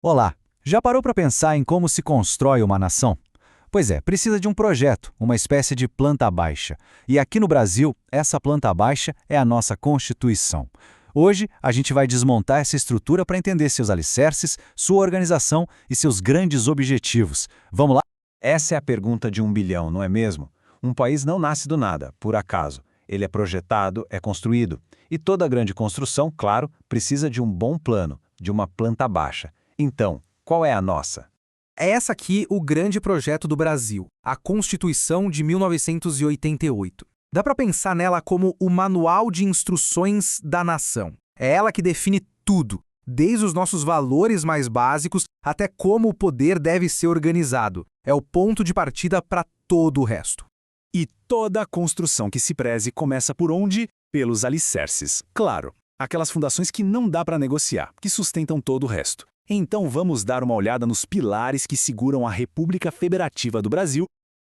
Olá, já parou para pensar em como se constrói uma nação? Pois é, precisa de um projeto, uma espécie de planta baixa. E aqui no Brasil, essa planta baixa é a nossa Constituição. Hoje, a gente vai desmontar essa estrutura para entender seus alicerces, sua organização e seus grandes objetivos. Vamos lá? Essa é a pergunta de 1 bilhão, não é mesmo? Um país não nasce do nada, por acaso. Ele é projetado, é construído. E toda grande construção, claro, precisa de um bom plano, de uma planta baixa. Então, qual é a nossa? É essa aqui o grande projeto do Brasil, a Constituição de 1988. Dá para pensar nela como o manual de instruções da nação. É ela que define tudo, desde os nossos valores mais básicos até como o poder deve ser organizado. É o ponto de partida para todo o resto. E toda a construção que se preze começa por onde? Pelos alicerces. Claro, aquelas fundações que não dá para negociar, que sustentam todo o resto. Então vamos dar uma olhada nos pilares que seguram a República Federativa do Brasil.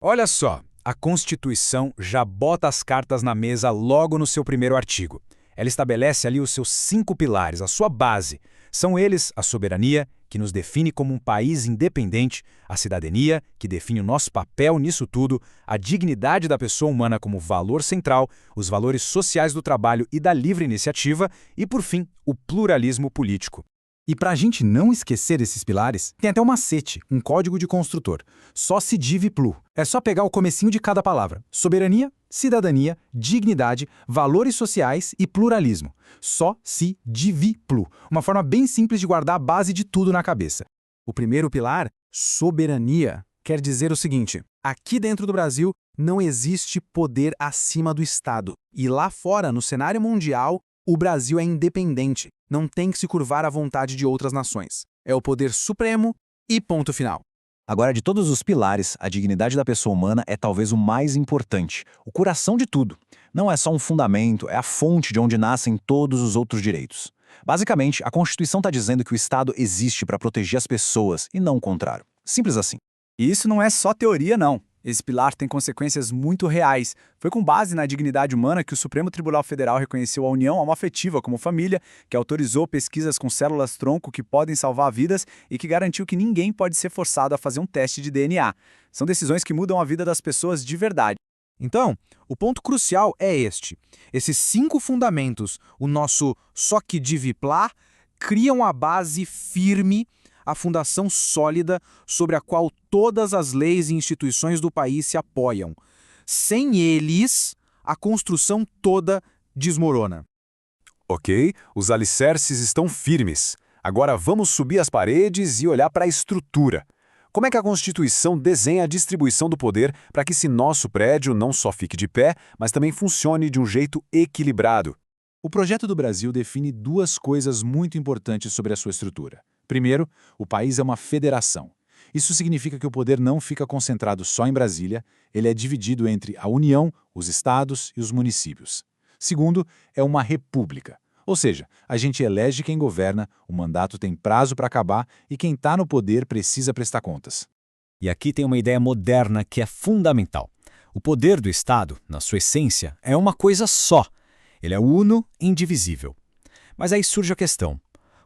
Olha só, a Constituição já bota as cartas na mesa logo no seu primeiro artigo. Ela estabelece ali os seus 5 pilares, a sua base. São eles a soberania, que nos define como um país independente, a cidadania, que define o nosso papel nisso tudo, a dignidade da pessoa humana como valor central, os valores sociais do trabalho e da livre iniciativa e, por fim, o pluralismo político. E para a gente não esquecer esses pilares, tem até um macete, um código de construtor. Só se div plu. É só pegar o comecinho de cada palavra. Soberania, cidadania, dignidade, valores sociais e pluralismo. Só se div plu. Uma forma bem simples de guardar a base de tudo na cabeça. O primeiro pilar, soberania, quer dizer o seguinte: aqui dentro do Brasil não existe poder acima do Estado. E lá fora, no cenário mundial, o Brasil é independente, não tem que se curvar à vontade de outras nações. É o poder supremo e ponto final. Agora, de todos os pilares, a dignidade da pessoa humana é talvez o mais importante, o coração de tudo. Não é só um fundamento, é a fonte de onde nascem todos os outros direitos. Basicamente, a Constituição está dizendo que o Estado existe para proteger as pessoas e não o contrário. Simples assim. E isso não é só teoria, não. Esse pilar tem consequências muito reais. Foi com base na dignidade humana que o Supremo Tribunal Federal reconheceu a união homoafetiva como família, que autorizou pesquisas com células-tronco que podem salvar vidas e que garantiu que ninguém pode ser forçado a fazer um teste de DNA. São decisões que mudam a vida das pessoas de verdade. Então, o ponto crucial é este. Esses 5 fundamentos, o nosso SOC div plar, criam a base firme, a fundação sólida sobre a qual todas as leis e instituições do país se apoiam. Sem eles, a construção toda desmorona. Ok, os alicerces estão firmes. Agora vamos subir as paredes e olhar para a estrutura. Como é que a Constituição desenha a distribuição do poder para que esse nosso prédio não só fique de pé, mas também funcione de um jeito equilibrado? O projeto do Brasil define 2 coisas muito importantes sobre a sua estrutura. Primeiro, o país é uma federação. Isso significa que o poder não fica concentrado só em Brasília, ele é dividido entre a União, os estados e os municípios. Segundo, é uma república. Ou seja, a gente elege quem governa, o mandato tem prazo para acabar e quem está no poder precisa prestar contas. E aqui tem uma ideia moderna que é fundamental. O poder do Estado, na sua essência, é uma coisa só. Ele é uno e indivisível. Mas aí surge a questão: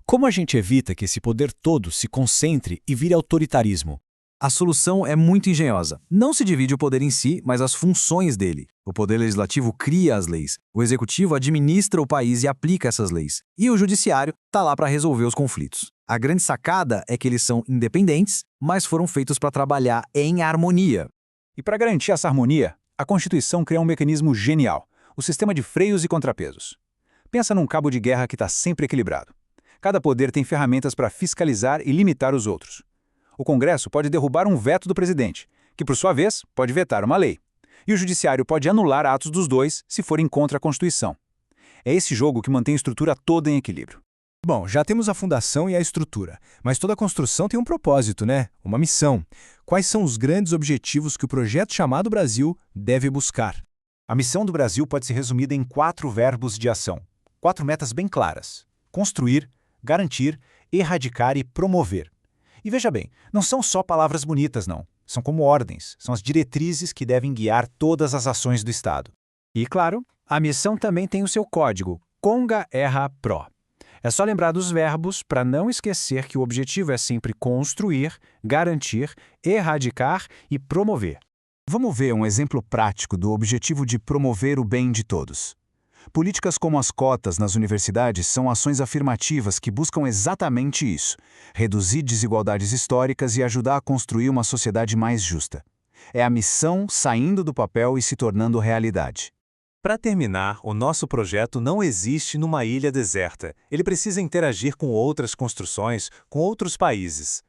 como a gente evita que esse poder todo se concentre e vire autoritarismo? A solução é muito engenhosa. Não se divide o poder em si, mas as funções dele. O poder legislativo cria as leis, o executivo administra o país e aplica essas leis, e o judiciário está lá para resolver os conflitos. A grande sacada é que eles são independentes, mas foram feitos para trabalhar em harmonia. E para garantir essa harmonia, a Constituição cria um mecanismo genial, o sistema de freios e contrapesos. Pensa num cabo de guerra que está sempre equilibrado. Cada poder tem ferramentas para fiscalizar e limitar os outros. O Congresso pode derrubar um veto do presidente, que, por sua vez, pode vetar uma lei. E o Judiciário pode anular atos dos dois se forem contra a Constituição. É esse jogo que mantém a estrutura toda em equilíbrio. Bom, já temos a fundação e a estrutura, mas toda construção tem um propósito, né? Uma missão. Quais são os grandes objetivos que o projeto chamado Brasil deve buscar? A missão do Brasil pode ser resumida em 4 verbos de ação. 4 metas bem claras: construir, garantir, erradicar e promover. E veja bem, não são só palavras bonitas, não. São como ordens, são as diretrizes que devem guiar todas as ações do Estado. E, claro, a missão também tem o seu código, CONGA-ERRA-PRO. É só lembrar dos verbos para não esquecer que o objetivo é sempre construir, garantir, erradicar e promover. Vamos ver um exemplo prático do objetivo de promover o bem de todos. Políticas como as cotas nas universidades são ações afirmativas que buscam exatamente isso: reduzir desigualdades históricas e ajudar a construir uma sociedade mais justa. É a missão saindo do papel e se tornando realidade. Para terminar, o nosso projeto não existe numa ilha deserta. Ele precisa interagir com outras construções, com outros países.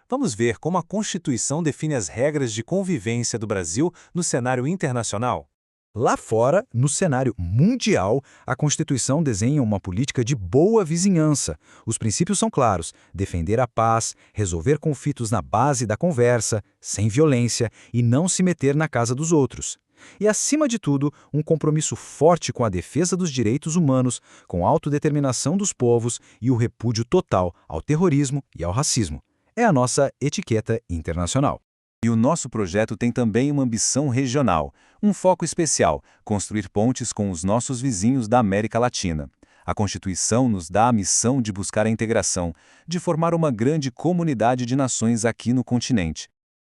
Vamos ver como a Constituição define as regras de convivência do Brasil no cenário internacional? Lá fora, no cenário mundial, a Constituição desenha uma política de boa vizinhança. Os princípios são claros: defender a paz, resolver conflitos na base da conversa, sem violência e não se meter na casa dos outros. E, acima de tudo, um compromisso forte com a defesa dos direitos humanos, com a autodeterminação dos povos e o repúdio total ao terrorismo e ao racismo. É a nossa etiqueta internacional. E o nosso projeto tem também uma ambição regional, um foco especial: construir pontes com os nossos vizinhos da América Latina. A Constituição nos dá a missão de buscar a integração, de formar uma grande comunidade de nações aqui no continente.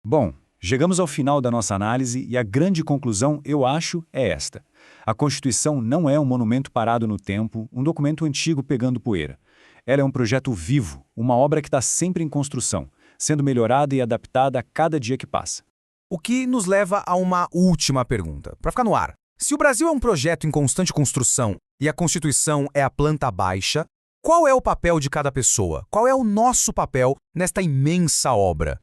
Bom, chegamos ao final da nossa análise e a grande conclusão, eu acho, é esta. A Constituição não é um monumento parado no tempo, um documento antigo pegando poeira. Ela é um projeto vivo, uma obra que está sempre em construção, sendo melhorada e adaptada a cada dia que passa. O que nos leva a uma última pergunta, para ficar no ar. Se o Brasil é um projeto em constante construção e a Constituição é a planta baixa, qual é o papel de cada pessoa? Qual é o nosso papel nesta imensa obra?